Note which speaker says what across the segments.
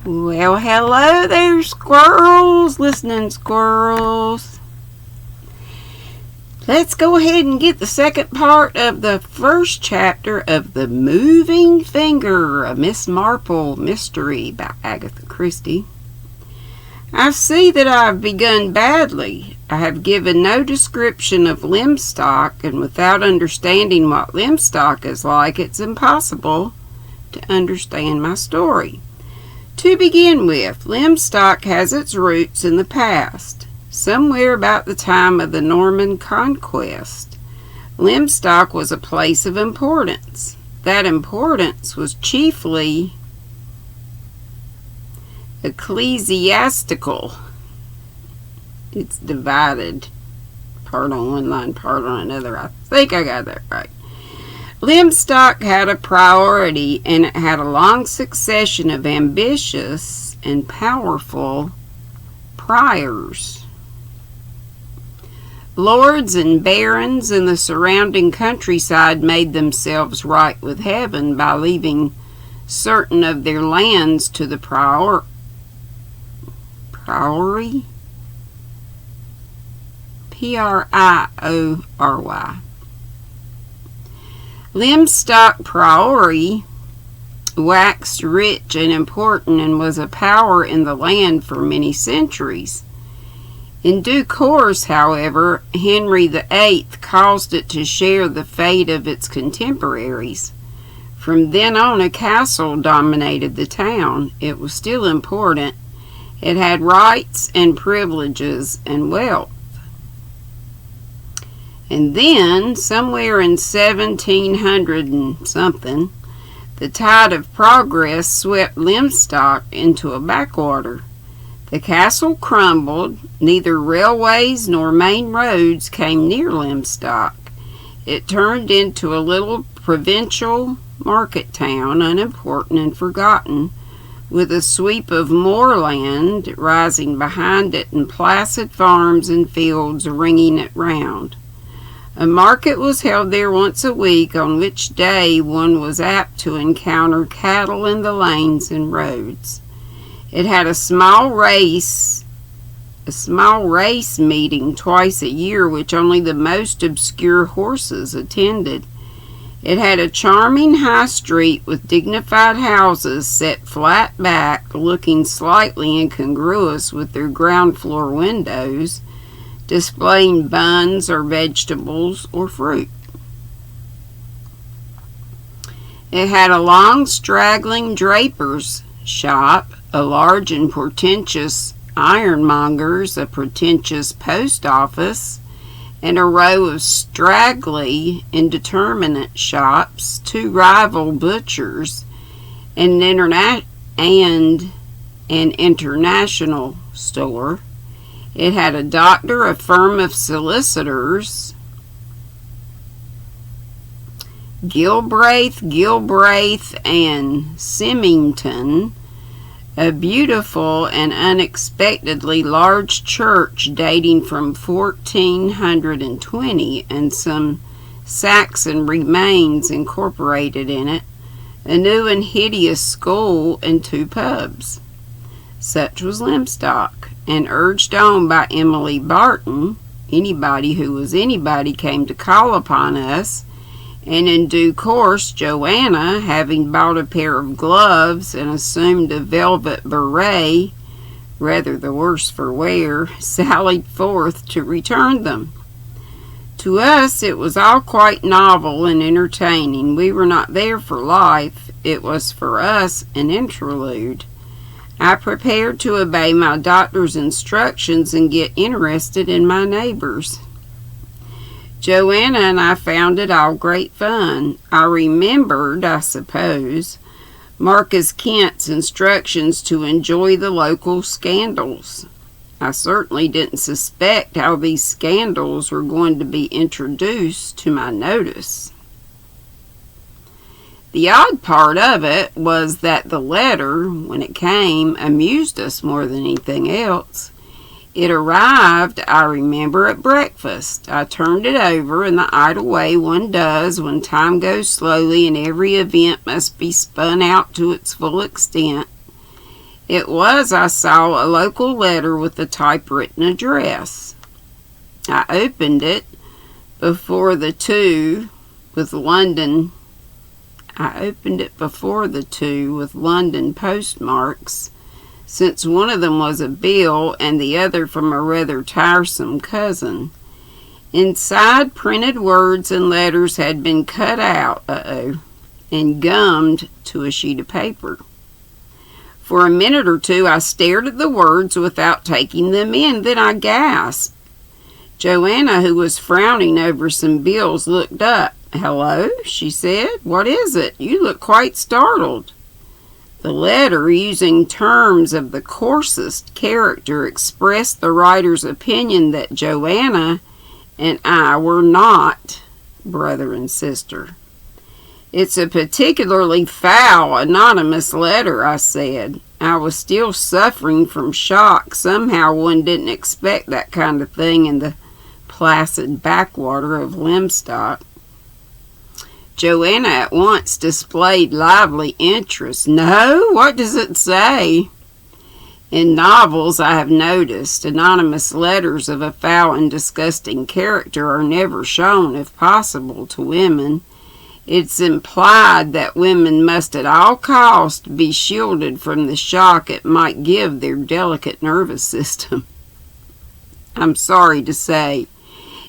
Speaker 1: Well, hello there, squirrels, listening squirrels. Let's go ahead and get the second part of the first chapter of The Moving Finger, a Miss Marple mystery by Agatha Christie. I see that I have begun badly. I have given no description of Limstock, and without understanding what Limstock is like, it's impossible to understand my story. To begin with, Limstock has its roots in the past, somewhere about the time of the Norman Conquest. Limstock was a place of importance. That importance was chiefly ecclesiastical. It's divided, part on one line, part on another. I think I got that right. Limstock had a priority, and it had a long succession of ambitious and powerful priors. Lords and barons in the surrounding countryside made themselves right with heaven by leaving certain of their lands to the priory? Priory. Limstock Priory waxed rich and important and was a power in the land for many centuries. In due course, however, Henry VIII caused it to share the fate of its contemporaries. From then on, a castle dominated the town. It was still important. It had rights and privileges and wealth. And then, somewhere in 1700 and something, the tide of progress swept Limstock into a backwater. The castle crumbled. Neither railways nor main roads came near Limstock. It turned into a little provincial market town, unimportant and forgotten, with a sweep of moorland rising behind it and placid farms and fields ringing it round. A market was held there once a week, on which day one was apt to encounter cattle in the lanes and roads. It had a small race meeting twice a year, which only the most obscure horses attended. It had a charming high street with dignified houses set flat back, looking slightly incongruous with their ground floor windows, displaying buns or vegetables or fruit. It had a long straggling draper's shop, a large and pretentious ironmonger's, a pretentious post office, and a row of straggly, indeterminate shops, two rival butchers, and an international store. It had a doctor, a firm of solicitors, Gilbraith, and Symington, a beautiful and unexpectedly large church dating from 1420, and some Saxon remains incorporated in it, a new and hideous school, and two pubs. Such was Limstock, and urged on by Emily Barton, anybody who was anybody came to call upon us, and in due course Joanna, having bought a pair of gloves and assumed a velvet beret, rather the worse for wear, sallied forth to return them. To us it was all quite novel and entertaining. We were not there for life. It was for us an interlude. I prepared to obey my doctor's instructions and get interested in my neighbors. Joanna and I found it all great fun. I remembered, I suppose, Marcus Kent's instructions to enjoy the local scandals. I certainly didn't suspect how these scandals were going to be introduced to my notice. The odd part of it was that the letter, when it came, amused us more than anything else. It arrived, I remember, at breakfast. I turned it over in the idle way one does when time goes slowly and every event must be spun out to its full extent. It was, I saw, a local letter with a typewritten address. I opened it before the two with London postmarks, since one of them was a bill and the other from a rather tiresome cousin. Inside, printed words and letters had been cut out, and gummed to a sheet of paper. For a minute or two I stared at the words without taking them in. Then I gasped. Joanna, who was frowning over some bills, looked up. "Hello," she said. "What is it? You look quite startled." The letter, using terms of the coarsest character, expressed the writer's opinion that Joanna and I were not brother and sister. "It's a particularly foul, anonymous letter," I said. I was still suffering from shock. Somehow one didn't expect that kind of thing in the placid backwater of Limstock. Joanna at once displayed lively interest. "No? What does it say?" In novels, I have noticed, anonymous letters of a foul and disgusting character are never shown, if possible, to women. It's implied that women must at all costs be shielded from the shock it might give their delicate nervous system. I'm sorry to say,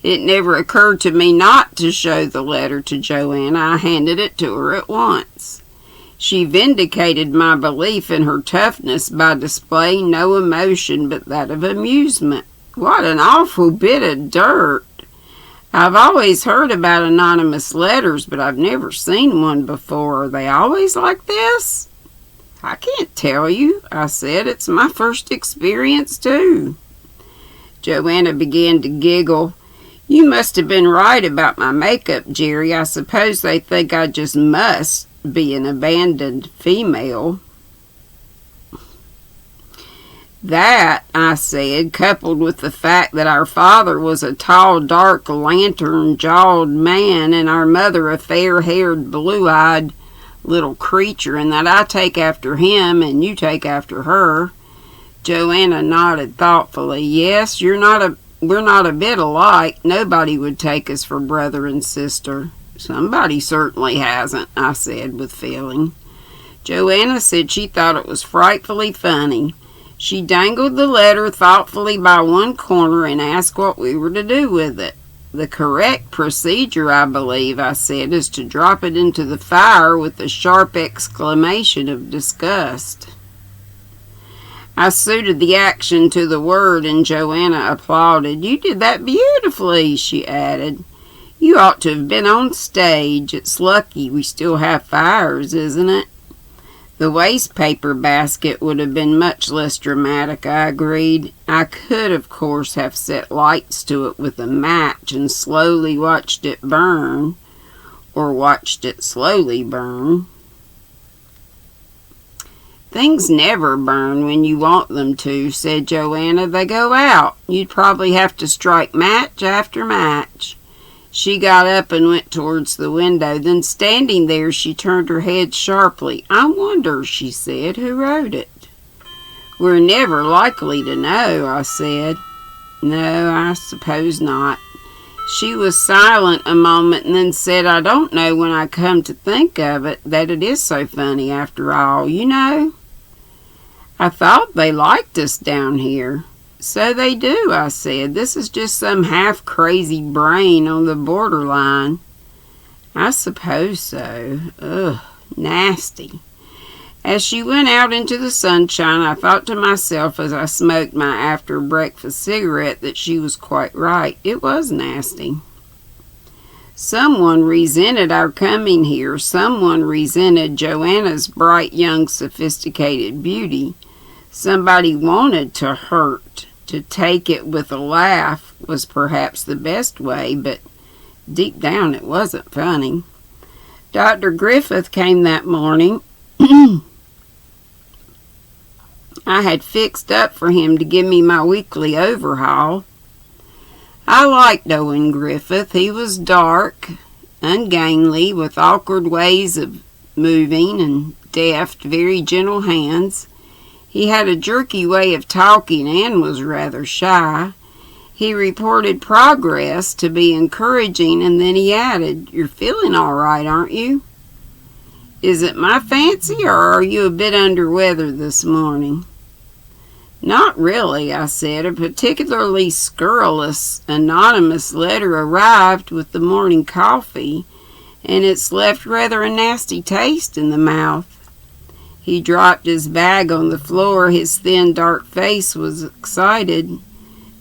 Speaker 1: it never occurred to me not to show the letter to Joanna. I handed it to her at once. She vindicated my belief in her toughness by displaying no emotion but that of amusement. "What an awful bit of dirt! I've always heard about anonymous letters, but I've never seen one before. Are they always like this?" "I can't tell you," I said. "It's my first experience, too." Joanna began to giggle. "You must have been right about my makeup, Jerry. I suppose they think I just must be an abandoned female." "That," I said, "coupled with the fact that our father was a tall, dark, lantern-jawed man and our mother a fair-haired, blue-eyed little creature, and that I take after him and you take after her." Joanna nodded thoughtfully. "Yes, we're not a bit alike. Nobody would take us for brother and sister." "Somebody certainly hasn't," I said with feeling. Joanna said she thought it was frightfully funny. She dangled the letter thoughtfully by one corner and asked what we were to do with it. "The correct procedure, I believe," I said, "is to drop it into the fire with a sharp exclamation of disgust." I suited the action to the word, and Joanna applauded. "You did that beautifully," she added. "You ought to have been on stage. It's lucky we still have fires, isn't it?" "The waste paper basket would have been much less dramatic," I agreed. "I could, of course, have set lights to it with a match and slowly watched it burn, or watched it slowly burn." "Things never burn when you want them to," said Joanna. "They go out. You'd probably have to strike match after match." She got up and went towards the window. Then, standing there, she turned her head sharply. "I wonder," she said, "who wrote it?" "We're never likely to know," I said. "No, I suppose not." She was silent a moment and then said, "I don't know, when I come to think of it, that it is so funny after all. You know, I thought they liked us down here." "So they do," I said. "This is just some half-crazy brain on the borderline." "I suppose so. Ugh, nasty." As she went out into the sunshine, I thought to myself as I smoked my after-breakfast cigarette that she was quite right. It was nasty. Someone resented our coming here. Someone resented Joanna's bright, young, sophisticated beauty. Somebody wanted to hurt. To take it with a laugh was perhaps the best way, but deep down it wasn't funny. Dr. Griffith came that morning. I had fixed up for him to give me my weekly overhaul. I liked Owen Griffith. He was dark, ungainly, with awkward ways of moving and deft, very gentle hands. He had a jerky way of talking and was rather shy. He reported progress to be encouraging, and then he added, "You're feeling all right, aren't you? Is it my fancy, or are you a bit under weather this morning?" "Not really," I said. "A particularly scurrilous, anonymous letter arrived with the morning coffee, and it's left rather a nasty taste in the mouth." He dropped his bag on the floor. His thin, dark face was excited.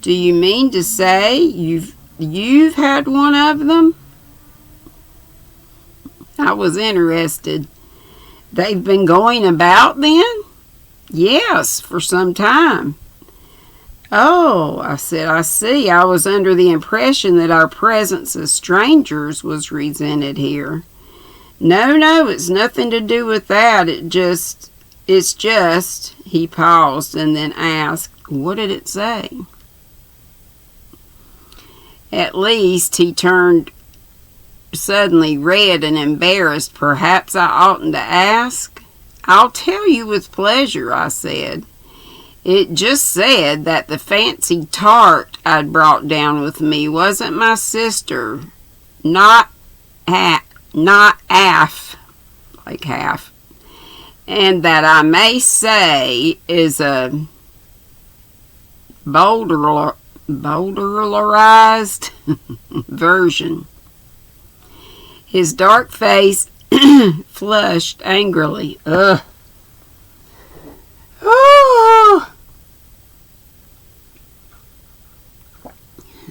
Speaker 1: "Do you mean to say you've had one of them?" I was interested. "They've been going about then?" "Yes, for some time." "Oh," I said, "I see. I was under the impression that our presence as strangers was resented here." No, it's nothing to do with that. It's just," he paused and then asked, "What did it say?" At least he turned suddenly red and embarrassed. "Perhaps I oughtn't to ask." "I'll tell you with pleasure," I said. "It just said that the fancy tart I'd brought down with me wasn't my sister, not half, like half, and that I may say is a bowdlerized version." His dark face flushed angrily. Ugh. Oh.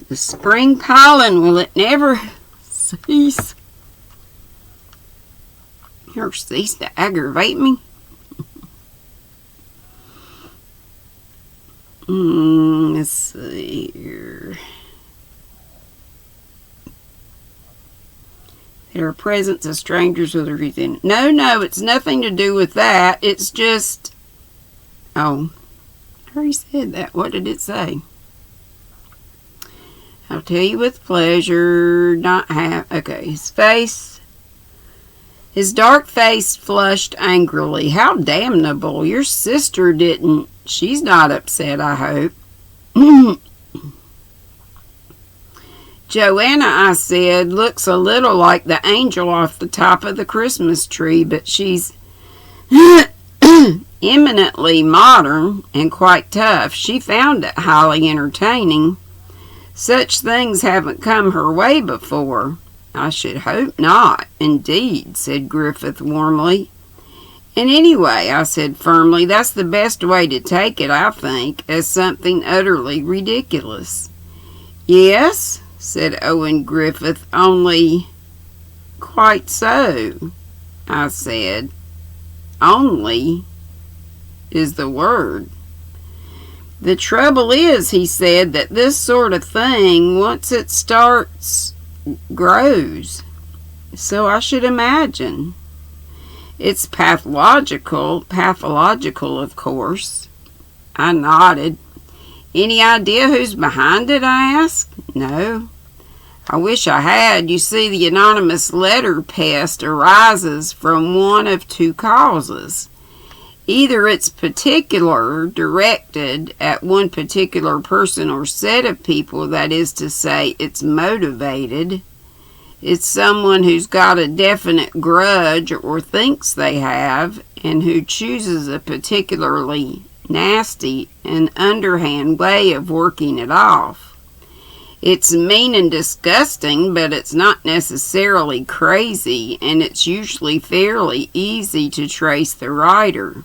Speaker 1: The spring pollen, will it never cease? Or cease to aggravate me? Let's see here. There are presents of strangers with a reason. No, it's nothing to do with that. It's just... Oh, I already said that. What did it say? "I'll tell you with pleasure, not half." Okay, his dark face flushed angrily. "How damnable. Your sister didn't... She's not upset, I hope." "Joanna," I said, "looks a little like the angel off the top of the Christmas tree, but she's eminently modern and quite tough. She found it highly entertaining. Such things haven't come her way before." "I should hope not, indeed," said Griffith warmly. "And anyway," I said firmly, "that's the best way to take it, I think, as something utterly ridiculous." "Yes," said Owen Griffith, "only..." "Quite so," I said. "Only is the word. The trouble is," he said, "that this sort of thing, once it starts, grows. So I should imagine. It's pathological, of course." I nodded. "Any idea who's behind it?" I asked. "No. I wish I had. You see, the anonymous letter pest arises from one of two causes. Either it's particular, directed at one particular person or set of people, that is to say, it's motivated. It's someone who's got a definite grudge or thinks they have, and who chooses a particularly nasty and underhand way of working it off. It's mean and disgusting, but it's not necessarily crazy, and it's usually fairly easy to trace the writer.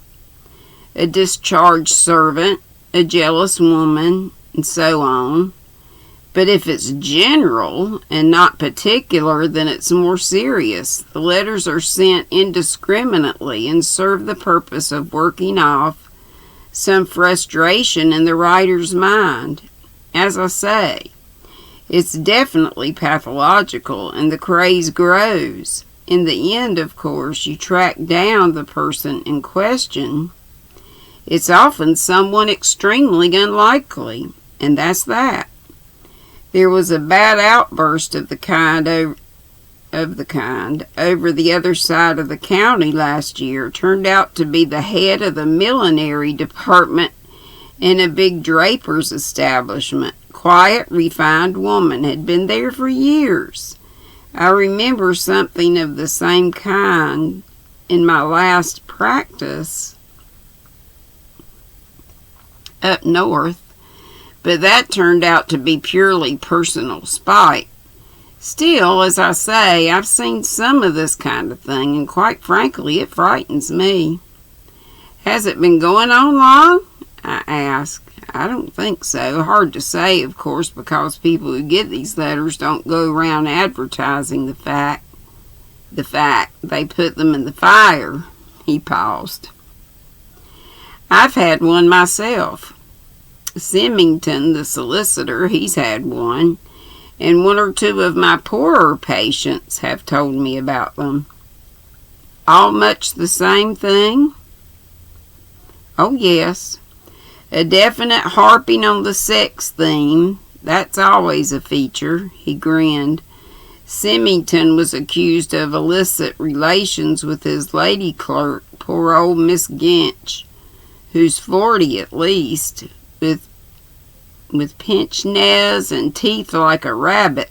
Speaker 1: A discharged servant, a jealous woman, and so on. But if it's general and not particular, then it's more serious. The letters are sent indiscriminately and serve the purpose of working off some frustration in the writer's mind. As I say, it's definitely pathological, and the craze grows. In the end, of course, you track down the person in question. It's often someone extremely unlikely, and that's that. There was a bad outburst of the kind of the kind over the other side of the county last year turned out to be the head of the millinery department in a big draper's establishment. Quiet, refined woman, had been there for years. I remember something of the same kind in my last practice up north, but that turned out to be purely personal spite. Still, as I say, I've seen some of this kind of thing, and quite frankly, it frightens me. Has it been going on long? I asked. I don't think so. Hard to say, of course, because people who get these letters don't go around advertising the fact they put them in the fire. He paused. I've had one myself. Symington, the solicitor, he's had one, and one or two of my poorer patients have told me about them. All much the same thing? Oh, yes. A definite harping on the sex theme. That's always a feature. He grinned. Symington was accused of illicit relations with his lady clerk, poor old Miss Ginch, who's 40 at least, with pinched nails and teeth like a rabbit.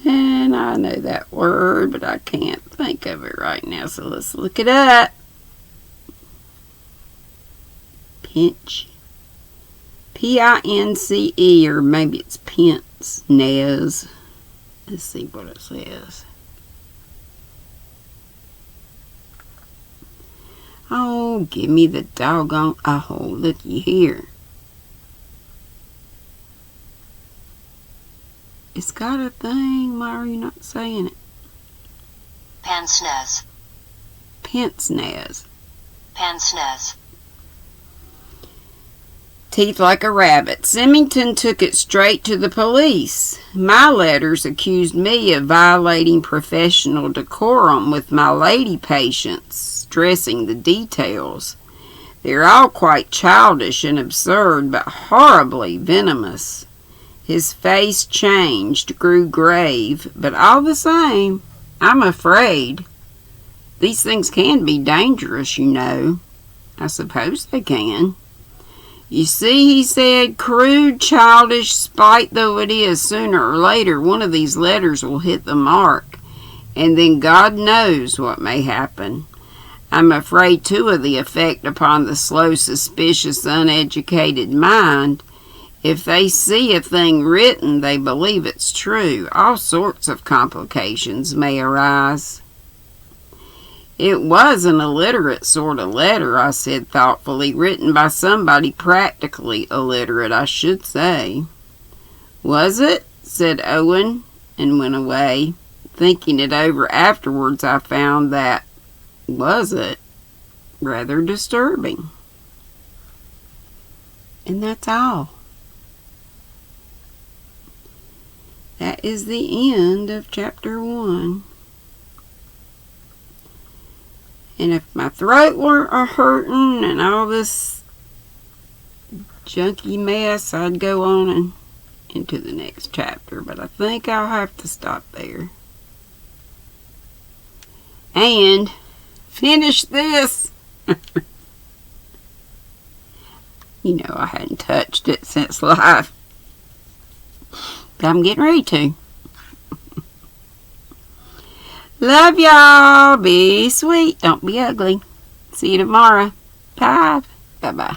Speaker 1: And I know that word, but I can't think of it right now, so let's look it up. Pinch. P-I-N-C-E, or maybe it's pince nails. Let's see what it says. Oh, give me the doggone... Oh, looky here. It's got a thing. Why are you not saying it?
Speaker 2: Pince nez.
Speaker 1: Pince nez.
Speaker 2: Pince nez.
Speaker 1: Teeth like a rabbit. Symington took it straight to the police. My letters accused me of violating professional decorum with my lady patients, stressing the details. They're all quite childish and absurd, but horribly venomous. His face changed, grew grave, but all the same, I'm afraid. These things can be dangerous, you know. I suppose they can. You see, he said, crude, childish, spite though it is, sooner or later one of these letters will hit the mark, and then God knows what may happen. I'm afraid, too, of the effect upon the slow, suspicious, uneducated mind. If they see a thing written, they believe it's true. All sorts of complications may arise. It was an illiterate sort of letter, I said thoughtfully, written by somebody practically illiterate, I should say. Was it? Said Owen, and went away. Thinking it over afterwards, I found that, was it? Rather disturbing. And that's all. That is the end of chapter 1. And if my throat weren't hurting and all this junky mess, I'd go on and into the next chapter. But I think I'll have to stop there. And finish this. You know I hadn't touched it since live. But I'm getting ready to. Love y'all. Be sweet. Don't be ugly. See you tomorrow. Bye. Bye-bye.